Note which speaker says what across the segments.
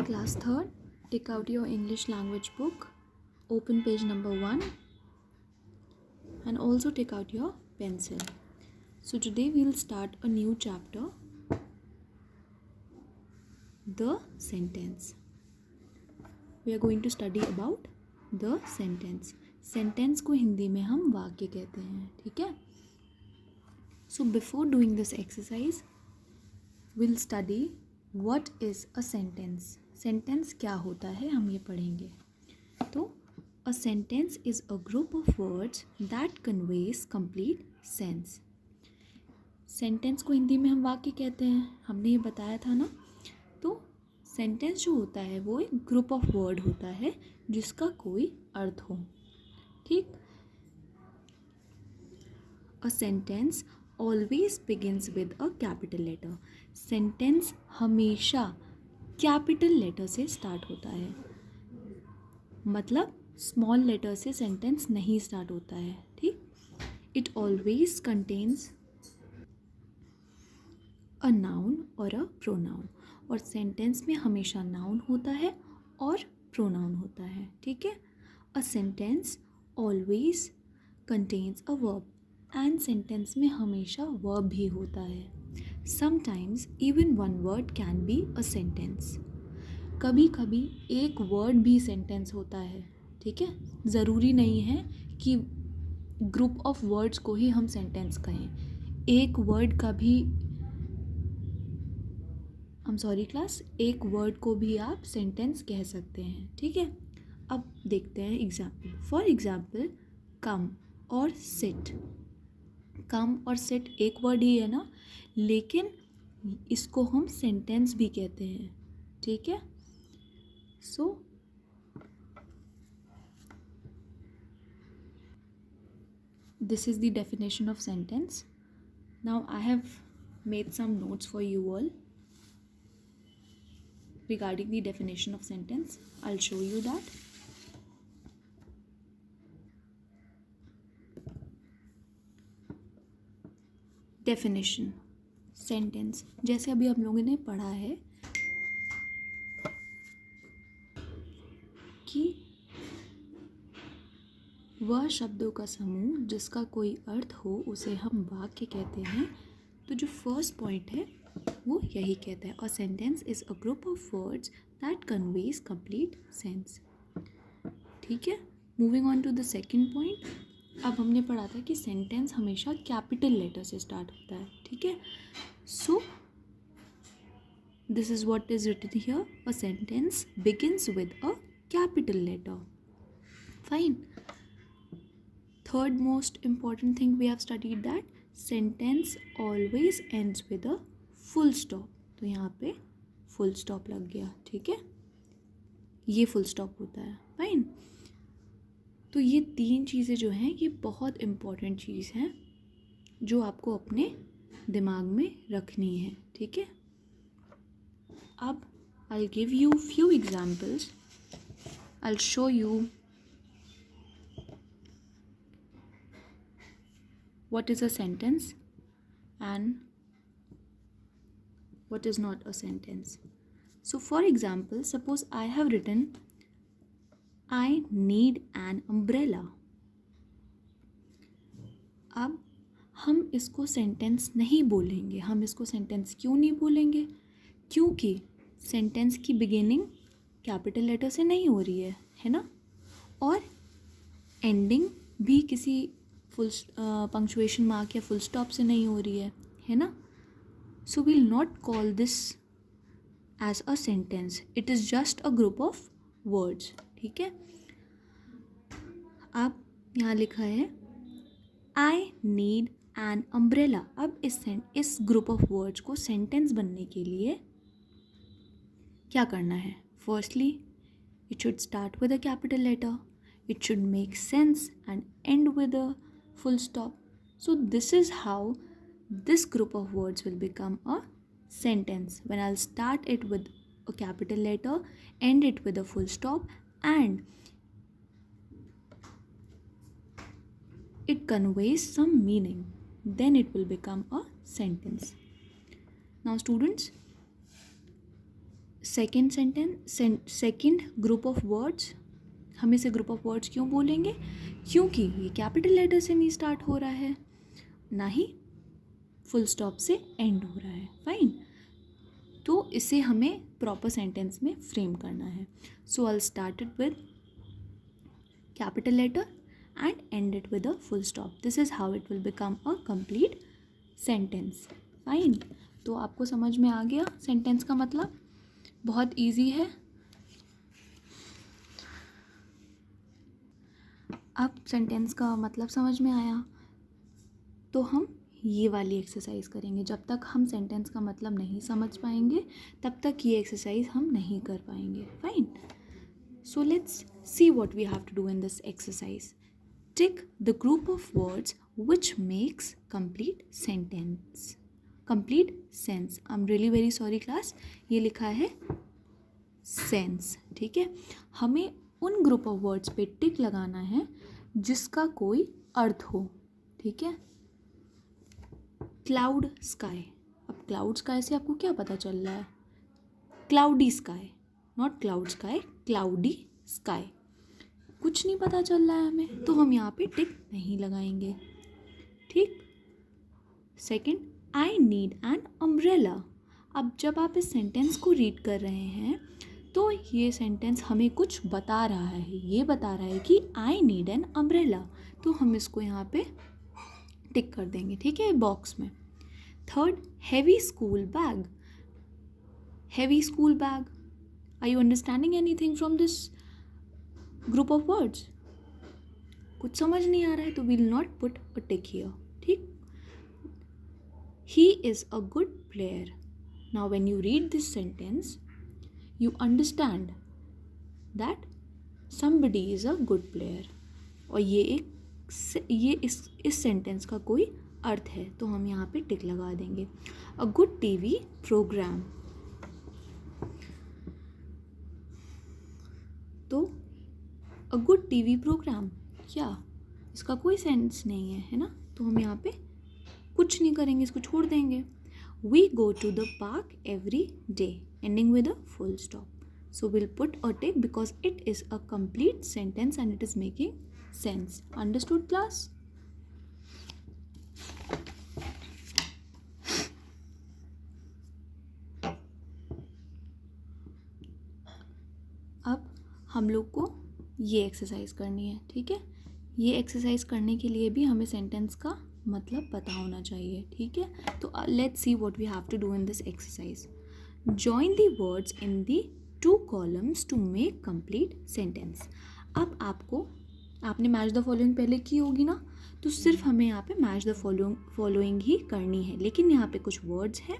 Speaker 1: Class 3rd, take out your English language book, open page number 1 and also take out your pencil. So today we will start a new chapter, the sentence. We are going to study about the sentence. Sentence को हिंदी में हम वाक्य कहते हैं, ठीक है? So before doing this exercise, we'll study what is a sentence. Sentence क्या होता है हम ये पढ़ेंगे. तो a sentence is a group of words that conveys complete sense. Sentence को हिंदी में हम वाक्य कहते हैं, हमने ये बताया था ना. तो सेंटेंस जो होता है वो एक ग्रुप ऑफ वर्ड होता है जिसका कोई अर्थ हो, ठीक. A sentence always begins with a capital letter. Sentence हमेशा कैपिटल लेटर से स्टार्ट होता है, मतलब स्मॉल लेटर से सेंटेंस नहीं स्टार्ट होता है, ठीक. It always contains a noun और अ प्रोनाउन. और सेंटेंस में हमेशा नाउन होता है और प्रोनाउन होता है, ठीक है. A sentence always contains a verb. And sentence में हमेशा वर्ब भी होता है. Sometimes even one word can be a sentence. कभी कभी एक वर्ड भी सेंटेंस होता है, ठीक है. ज़रूरी नहीं है कि ग्रुप ऑफ वर्ड्स को ही हम सेंटेंस कहें. एक वर्ड का भी क्लास एक वर्ड को भी आप सेंटेंस कह सकते हैं, ठीक है. अब देखते हैं एग्जाम्पल. फॉर एग्जाम्पल, कम और सिट. कम और सिट एक वर्ड ही है ना, लेकिन इसको हम सेंटेंस भी कहते हैं, ठीक है. So this is the definition of sentence. Now I have made some notes for you all regarding the definition of sentence. I'll show you that. Definition sentence, जैसे अभी हम लोगों ने पढ़ा है कि वह शब्दों का समूह जिसका कोई अर्थ हो उसे हम वाक्य कहते हैं. तो जो फर्स्ट पॉइंट है वो यही कहता है. A sentence is a group of words that conveys complete sense, ठीक है. Moving on to the second point. अब हमने पढ़ा था कि सेंटेंस हमेशा कैपिटल लेटर से स्टार्ट होता है, ठीक है. So this is what is written here. A sentence begins with a capital letter. Fine. Third most important thing we have studied that sentence always ends with a full stop. तो यहाँ पे full stop लग गया, ठीक है. ये full stop होता है. फाइन. तो ये तीन चीज़ें जो हैं ये बहुत इम्पॉर्टेंट चीज़ हैं जो आपको अपने दिमाग में रखनी है, ठीक है. अब I give you few examples. I show you what is a sentence and what is not a sentence. So for example, suppose I have written I need an umbrella. अब हम इसको सेंटेंस नहीं बोलेंगे. हम इसको सेंटेंस क्यों नहीं बोलेंगे? क्योंकि सेंटेंस की बिगिनिंग कैपिटल लेटर से नहीं हो रही है ना, और एंडिंग भी किसी फुल पंक्चुएशन मार्क या फुल स्टॉप से नहीं हो रही है ना. So we'll not call this as a sentence. It is just a group of words, ठीक है. अब यहाँ लिखा है आई नीड एन अम्ब्रेला. अब इस ग्रुप ऑफ वर्ड्स को सेंटेंस बनने के लिए क्या करना है? Firstly it should start with a capital letter. It should make sense and end with a full stop. So this is how this group of words will become a sentence. When I'll start it with a capital letter, end it with a full stop, and it conveys some meaning, then it will become a sentence. Now students, second sentence, second group of words, हम इसे group of words क्यों बोलेंगे? क्योंकि ये capital letter से नहीं start हो रहा है, ना ही फुल स्टॉप से एंड हो रहा है. फाइन. तो इसे हमें प्रॉपर सेंटेंस में फ्रेम करना है. So I started with capital letter and end it with a full stop. This is how it will become a complete sentence. Fine. तो आपको समझ में आ गया सेंटेंस का मतलब? बहुत इजी है. अब सेंटेंस का मतलब समझ में आया तो हम ये वाली एक्सरसाइज करेंगे. जब तक हम सेंटेंस का मतलब नहीं समझ पाएंगे तब तक ये एक्सरसाइज हम नहीं कर पाएंगे. Fine. So let's see what we have to do in this exercise. Tick the group of words which makes complete sentence. Complete sense. I'm really very sorry class. ये लिखा है sense. ठीक है. हमें उन group of words पे टिक लगाना है जिसका कोई अर्थ हो. ठीक है. Cloud sky. अब cloud sky से आपको क्या पता चल रहा है? Cloudy sky. Not cloud sky. Cloudy sky. कुछ नहीं पता चल रहा है हमें, तो हम यहाँ पे टिक नहीं लगाएंगे. ठीक. Second, I need an umbrella. अब जब आप इस सेंटेंस को रीड कर रहे हैं तो ये सेंटेंस हमें कुछ बता रहा है. ये बता रहा है कि आई नीड एन अम्ब्रेला, तो हम इसको यहाँ पे टिक कर देंगे. ठीक है, बॉक्स में. Third, heavy school bag. Heavy school bag. Are you understanding anything from this group of words? कुछ समझ नहीं आ रहा है तो will not put a tick here. ठीक. He is a good player. Now when you read this sentence you understand that somebody is a good player. और ये इस सेंटेंस का कोई अर्थ है, तो हम यहाँ पे टिक लगा देंगे. A good TV programme. तो अ गुड टीवी प्रोग्राम, क्या इसका कोई सेंस नहीं है ना, तो हम यहाँ पे कुछ नहीं करेंगे, इसको छोड़ देंगे. We go to the park every day, ending with a full stop. So will put a tick because it is a complete sentence and it is making sense. Understood class? अब हम लोग को ये एक्सरसाइज करनी है. ठीक है. ये एक्सरसाइज करने के लिए भी हमें सेंटेंस का मतलब पता होना चाहिए. ठीक है. तो let's see what we have to do in this exercise. Join the words in the 2 columns to make complete sentence. अब आपने मैच द फॉलोइंग पहले की होगी ना, तो सिर्फ हमें यहाँ पे मैच द फॉलोइंग ही करनी है. लेकिन यहाँ पे कुछ वर्ड्स हैं,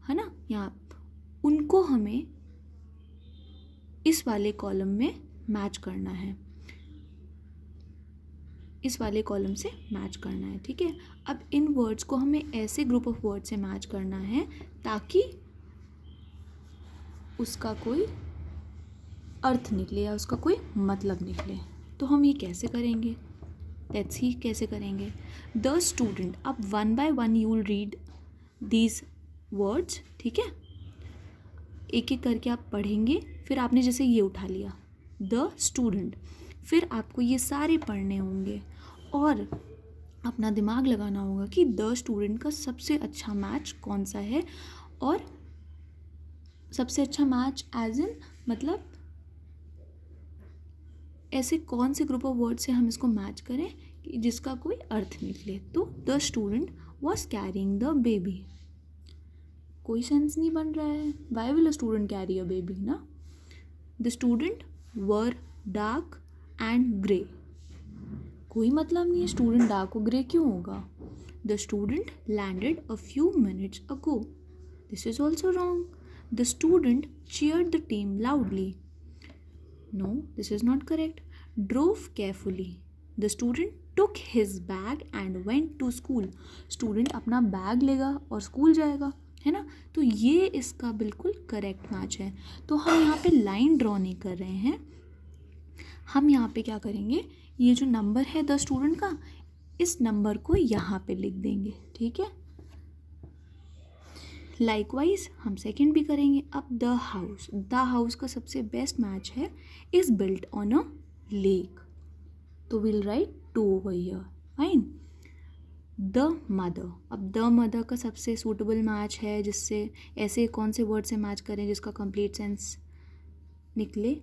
Speaker 1: है ना, यहाँ उनको हमें इस वाले कॉलम में मैच करना है, इस वाले कॉलम से मैच करना है. ठीक है. अब इन वर्ड्स को हमें ऐसे ग्रुप ऑफ वर्ड से मैच करना है ताकि उसका कोई अर्थ निकले या उसका कोई मतलब निकले. तो हम ये कैसे करेंगे? लेट्स सी कैसे करेंगे. The student. अब 1 by 1 you will read these words. ठीक है. एक एक करके आप पढ़ेंगे. फिर आपने जैसे ये उठा लिया द स्टूडेंट, फिर आपको ये सारे पढ़ने होंगे और अपना दिमाग लगाना होगा कि द स्टूडेंट का सबसे अच्छा मैच कौन सा है. और सबसे अच्छा मैच एज इन मतलब ऐसे कौन से ग्रुप ऑफ वर्ड से हम इसको मैच करें कि जिसका कोई अर्थ निकले. तो the student was carrying the baby. कोई सेंस नहीं बन रहा है. Why will a student carry a baby ना. The student were dark and grey. कोई मतलब नहीं है, स्टूडेंट डार्क और ग्रे क्यों होगा. The student landed a few minutes ago. This is also wrong. The student cheered the team loudly. No, this is not correct. Drove carefully. The student took his bag and went to school. Student अपना bag लेगा और school जाएगा, है ना. तो ये इसका बिल्कुल करेक्ट मैच है. तो हम यहाँ पे लाइन ड्रॉ नहीं कर रहे हैं. हम यहाँ पे क्या करेंगे, ये जो नंबर है द स्टूडेंट का, इस नंबर को यहाँ पे लिख देंगे. ठीक है. लाइकवाइज हम सेकेंड भी करेंगे. अब द हाउस का सबसे बेस्ट मैच है is built on a lake. तो will write 2 over here. Fine. The mother. अब द मदर का सबसे सूटेबल मैच है जिससे ऐसे कौन से वर्ड से मैच करें जिसका कंप्लीट सेंस निकले.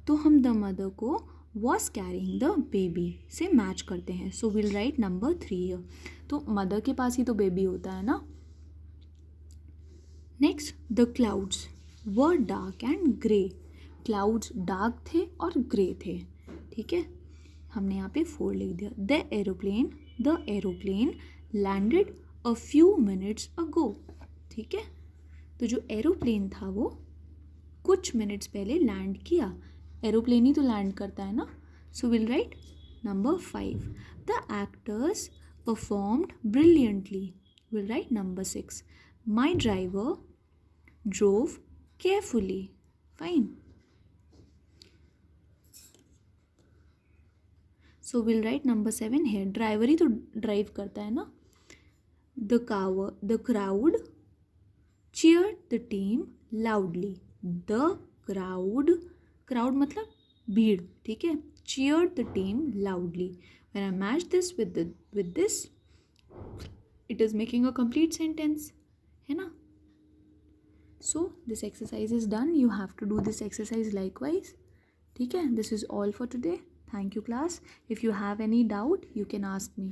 Speaker 1: तो हम द मदर को वॉज कैरिंग द बेबी से मैच करते हैं. सो विल राइट नंबर 3 हियर. तो मदर के पास ही तो बेबी होता है ना. Next the clouds were dark and grey. Clouds dark थे और ग्रे थे. ठीक है, हमने यहाँ पे 4 लिख दिया. The aeroplane landed a few minutes ago. ठीक है, तो जो एरोप्लेन था वो कुछ मिनट्स पहले लैंड किया. एरोप्लेन ही तो लैंड करता है ना. So will write number 5. The actors performed brilliantly. Will write number 6. My driver drove carefully. Fine. So we'll write number 7 here. Driver ही तो ड्राइव करता है ना. The crowd cheered the team loudly. The crowd मतलब भीड़. ठीक है, cheered the team loudly. When I match this with this, it is making a complete sentence. है ना. So this exercise is done. You have to do this exercise likewise. ठीक है, this is all for today. Thank you class. If you have any doubt, you can ask me.